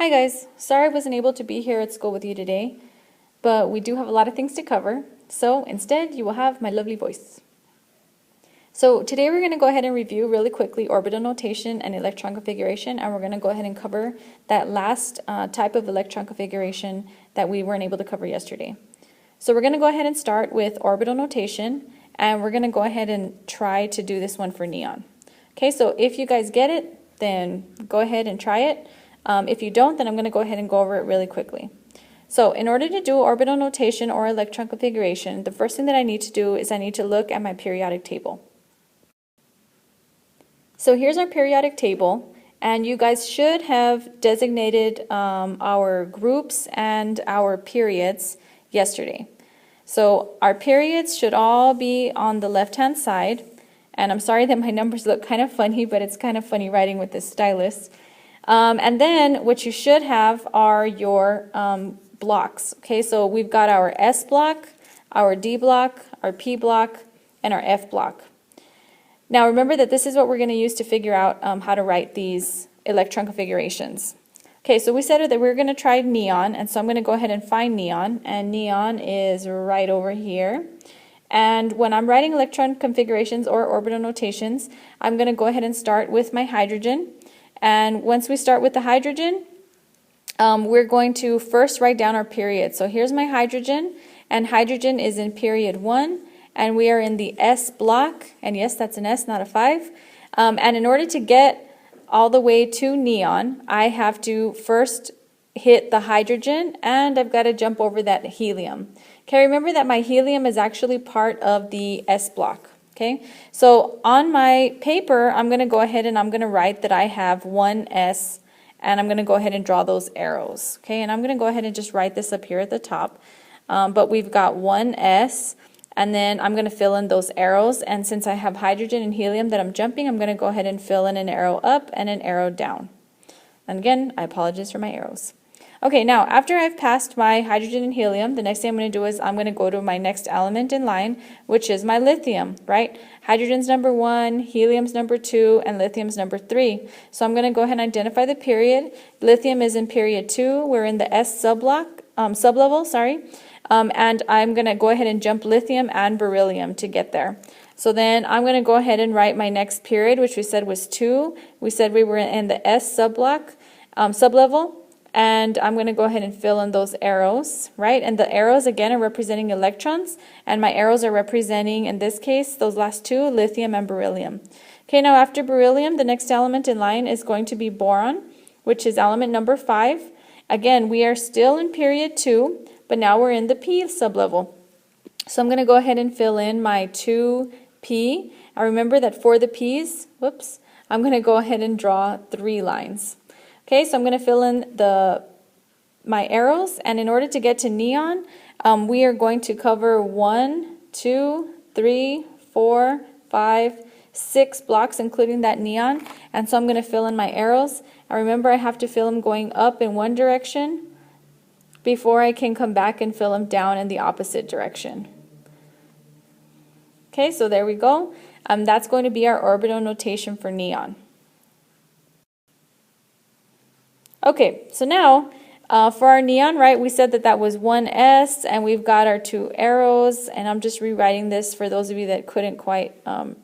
Hi guys, sorry I wasn't able to be here at school with you today, but we do have a lot of things to cover, so instead you will have my lovely voice. So today we're going to go ahead and review really quickly orbital notation and electron configuration, and we're going to go ahead and cover that last type of electron configuration that we weren't able to cover yesterday. So we're going to go ahead and start with orbital notation, and we're going to go ahead and try to do this one for neon. Okay, so if you guys get it, then go ahead and try it. If you don't, then I'm going to go ahead and go over it really quickly. So in order to do orbital notation or electron configuration, the first thing that I need to do is I need to look at my periodic table. So here's our periodic table, and you guys should have designated our groups and our periods yesterday. So our periods should all be on the left-hand side, and I'm sorry that my numbers look kind of funny, but it's kind of funny writing with this stylus. And then what you should have are your blocks. Okay, so we've got our S block, our D block, our P block, and our F block. Now remember that this is what we're going to use to figure out how to write these electron configurations. Okay, so we said that we were going to try neon, and so I'm going to go ahead and find neon, and neon is right over here. And when I'm writing electron configurations or orbital notations, I'm going to go ahead and start with my hydrogen. And once we start with the hydrogen, we're going to first write down our period. So here's my hydrogen, and hydrogen is in period 1, and we are in the S block, and yes, that's an S, not a 5. And in order to get all the way to neon, I have to first hit the hydrogen, and I've got to jump over that helium. Okay, remember that my helium is actually part of the S block. Okay, so on my paper, I'm going to go ahead and I'm going to write that I have one S, and I'm going to go ahead and draw those arrows. Okay, and I'm going to go ahead and just write this up here at the top. But we've got one S, and then I'm going to fill in those arrows. And since I have hydrogen and helium that I'm jumping, I'm going to go ahead and fill in an arrow up and an arrow down. And again, I apologize for my arrows. Okay, now after I've passed my hydrogen and helium, the next thing I'm going to do is I'm going to go to my next element in line, which is my lithium, right? Hydrogen's number 1, helium's number 2, and lithium's number 3. So I'm going to go ahead and identify the period. Lithium is in period 2. We're in the S sublevel, sorry. And I'm going to go ahead and jump lithium and beryllium to get there. So then I'm going to go ahead and write my next period, which we said was 2. We said we were in the S sublevel. And I'm going to go ahead and fill in those arrows, right? And the arrows, again, are representing electrons. And my arrows are representing, in this case, those last two, lithium and beryllium. Okay, now after beryllium, the next element in line is going to be boron, which is element number 5. Again, we are still in period 2, but now we're in the P sublevel. So I'm going to go ahead and fill in my 2P. I remember that for the P's, I'm going to go ahead and draw 3 lines. Okay, so I'm going to fill in my arrows, and in order to get to neon, we are going to cover 1, 2, 3, 4, 5, 6 blocks, including that neon. And so I'm going to fill in my arrows. And remember, I have to fill them going up in one direction before I can come back and fill them down in the opposite direction. Okay, so there we go. That's going to be our orbital notation for neon. Okay, so now for our neon, right, we said that was one S, and we've got our 2 arrows, and I'm just rewriting this for those of you that couldn't quite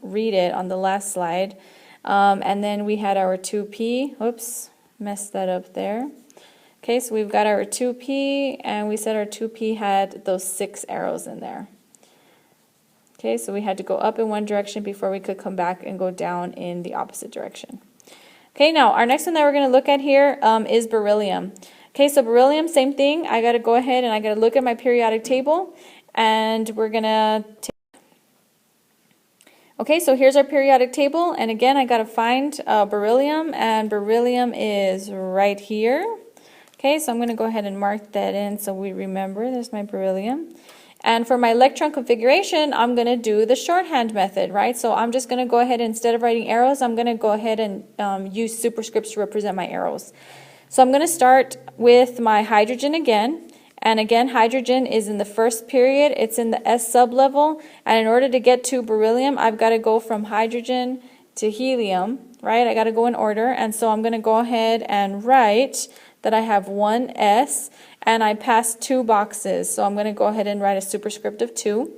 read it on the last slide. And then we had our 2P, messed that up there. Okay, so we've got our 2P, and we said our 2P had those 6 arrows in there. Okay, so we had to go up in one direction before we could come back and go down in the opposite direction. Okay, now our next one that we're going to look at here is beryllium. Okay, so beryllium, same thing. I got to go ahead and I got to look at my periodic table, and we're going to take. Okay, so here's our periodic table, and again, I got to find beryllium, and beryllium is right here. Okay, so I'm going to go ahead and mark that in so we remember. There's my beryllium. And for my electron configuration, I'm going to do the shorthand method, right? So I'm just going to go ahead, instead of writing arrows, I'm going to go ahead and use superscripts to represent my arrows. So I'm going to start with my hydrogen again. And again, hydrogen is in the first period. It's in the S sublevel. And in order to get to beryllium, I've got to go from hydrogen to helium, right? I got to go in order. And so I'm going to go ahead and write that I have one S and I pass two boxes. So I'm going to go ahead and write a superscript of 2.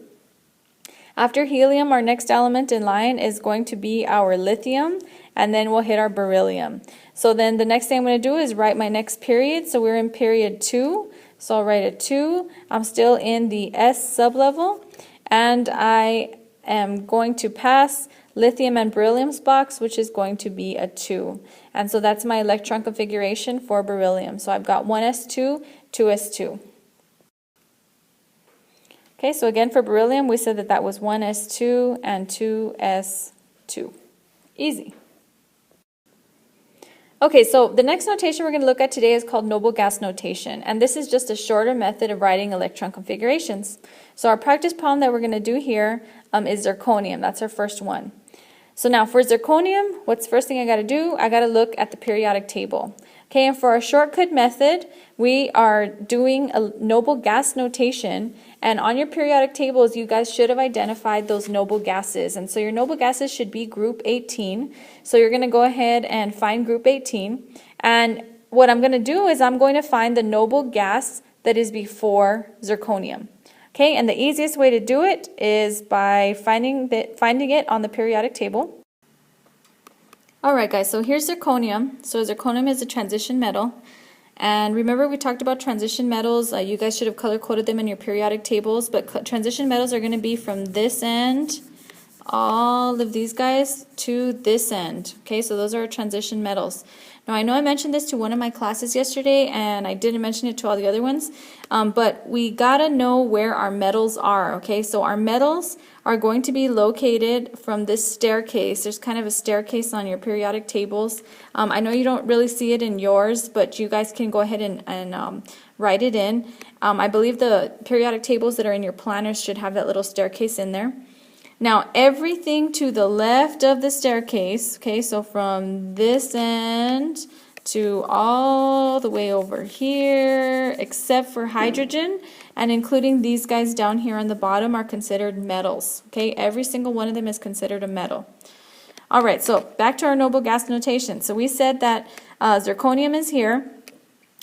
After helium, our next element in line is going to be our lithium, and then we'll hit our beryllium. So then the next thing I'm going to do is write my next period. So we're in period 2. So I'll write a 2. I'm still in the S sublevel, and I am going to pass lithium and beryllium's box, which is going to be a 2. And so that's my electron configuration for beryllium. So I've got 1s2, 2s2. Okay, so again for beryllium, we said that that was 1s2 and 2s2. Easy. Okay, so the next notation we're going to look at today is called noble gas notation, and this is just a shorter method of writing electron configurations. So our practice problem that we're going to do here is zirconium. That's our first one. So now for zirconium, what's the first thing I got to do? I got to look at the periodic table. Okay, and for our shortcut method, we are doing a noble gas notation, and on your periodic tables, you guys should have identified those noble gases. And so your noble gases should be group 18. So you're going to go ahead and find group 18. And what I'm going to do is I'm going to find the noble gas that is before zirconium. Okay, and the easiest way to do it is by finding it on the periodic table. Alright guys, so here's zirconium. So zirconium is a transition metal. And remember we talked about transition metals. You guys should have color-coded them in your periodic tables. But transition metals are going to be from this end, all of these guys, to this end. Okay, so those are transition metals. Now I know I mentioned this to one of my classes yesterday, and I didn't mention it to all the other ones, but we gotta know where our metals are. Okay, so our metals are going to be located from this staircase. There's kind of a staircase on your periodic tables. I know you don't really see it in yours, but you guys can go ahead and write it in. I believe the periodic tables that are in your planners should have that little staircase in there. Now everything to the left of the staircase, okay, so from this end to all the way over here, except for hydrogen, and including these guys down here on the bottom, are considered metals. Okay, every single one of them is considered a metal. Alright, so back to our noble gas notation. So we said that zirconium is here.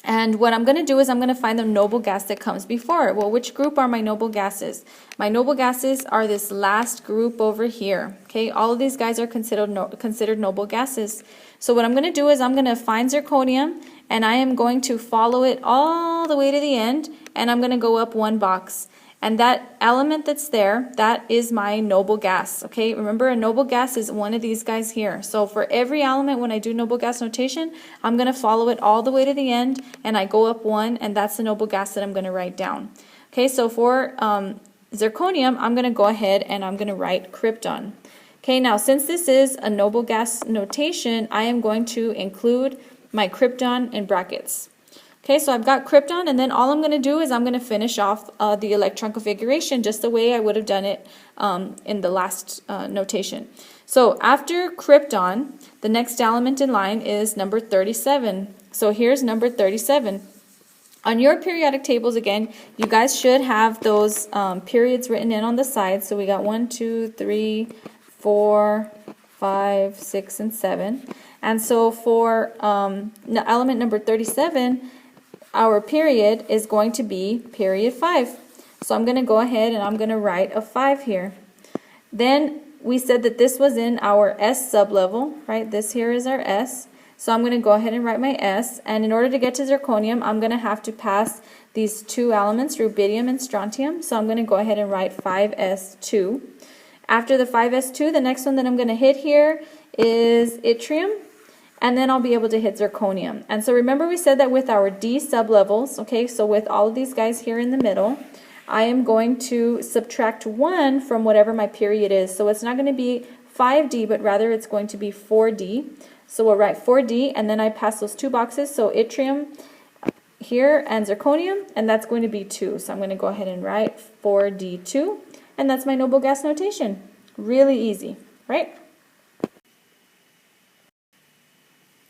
And what I'm going to do is I'm going to find the noble gas that comes before it. Well, which group are my noble gases? My noble gases are this last group over here. Okay, all of these guys are considered noble gases. So what I'm going to do is I'm going to find zirconium, and I am going to follow it all the way to the end, and I'm going to go up one box. And that element that's there, that is my noble gas. Okay, remember a noble gas is one of these guys here. So for every element when I do noble gas notation, I'm going to follow it all the way to the end, and I go up one, and that's the noble gas that I'm going to write down. Okay, so for zirconium, I'm going to go ahead and I'm going to write krypton. Okay, now since this is a noble gas notation, I am going to include my krypton in brackets. Okay, so I've got krypton, and then all I'm going to do is I'm going to finish off the electron configuration just the way I would have done it in the last notation. So after krypton, the next element in line is number 37. So here's number 37. On your periodic tables, again, you guys should have those periods written in on the side. So we got 1, 2, 3, 4, 5, 6, and 7. And so for element number 37, our period is going to be period 5. So I'm going to go ahead and I'm going to write a 5 here. Then we said that this was in our S sublevel, right? This here is our S. So I'm going to go ahead and write my S. And in order to get to zirconium, I'm going to have to pass these two elements, rubidium and strontium. So I'm going to go ahead and write 5s2. After the 5s2, the next one that I'm going to hit here is yttrium. And then I'll be able to hit zirconium. And so remember we said that with our D sublevels, okay, so with all of these guys here in the middle, I am going to subtract 1 from whatever my period is. So it's not going to be 5D, but rather it's going to be 4D. So we'll write 4D, and then I pass those two boxes, so yttrium here and zirconium, and that's going to be 2. So I'm going to go ahead and write 4D2, and that's my noble gas notation. Really easy, right?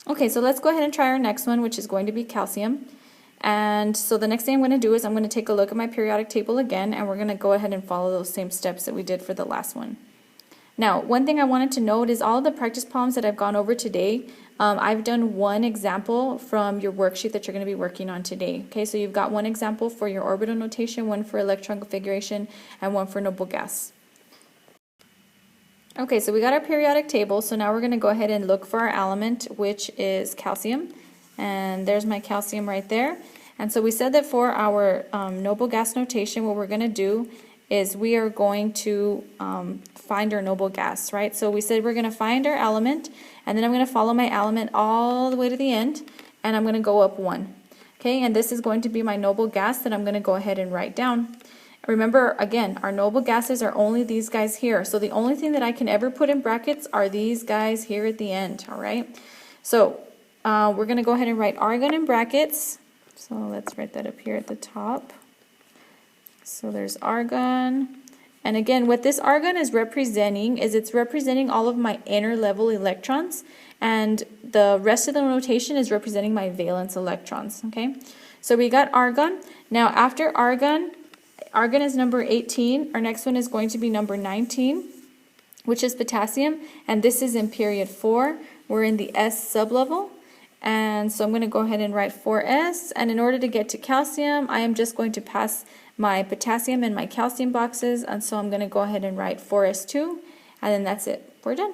Okay, so let's go ahead and try our next one, which is going to be calcium. And so the next thing I'm going to do is I'm going to take a look at my periodic table again, and we're going to go ahead and follow those same steps that we did for the last one. Now, one thing I wanted to note is all the practice problems that I've gone over today, I've done one example from your worksheet that you're going to be working on today. Okay, so you've got one example for your orbital notation, one for electron configuration, and one for noble gas. Okay, so we got our periodic table, so now we're going to go ahead and look for our element, which is calcium. And there's my calcium right there. And so we said that for our noble gas notation, what we're going to do is we are going to find our noble gas, right? So we said we're going to find our element, and then I'm going to follow my element all the way to the end, and I'm going to go up 1. Okay, and this is going to be my noble gas that I'm going to go ahead and write down. Remember, again, our noble gases are only these guys here. So the only thing that I can ever put in brackets are these guys here at the end, all right? So we're going to go ahead and write argon in brackets. So let's write that up here at the top. So there's argon. And again, what this argon is representing is it's representing all of my inner level electrons, and the rest of the notation is representing my valence electrons, okay? So we got argon. Now after argon, argon is number 18. Our next one is going to be number 19, which is potassium, and this is in period 4. We're in the S sublevel, and so I'm going to go ahead and write 4S, and in order to get to calcium, I am just going to pass my potassium and my calcium boxes, and so I'm going to go ahead and write 4S2, and then that's it. We're done.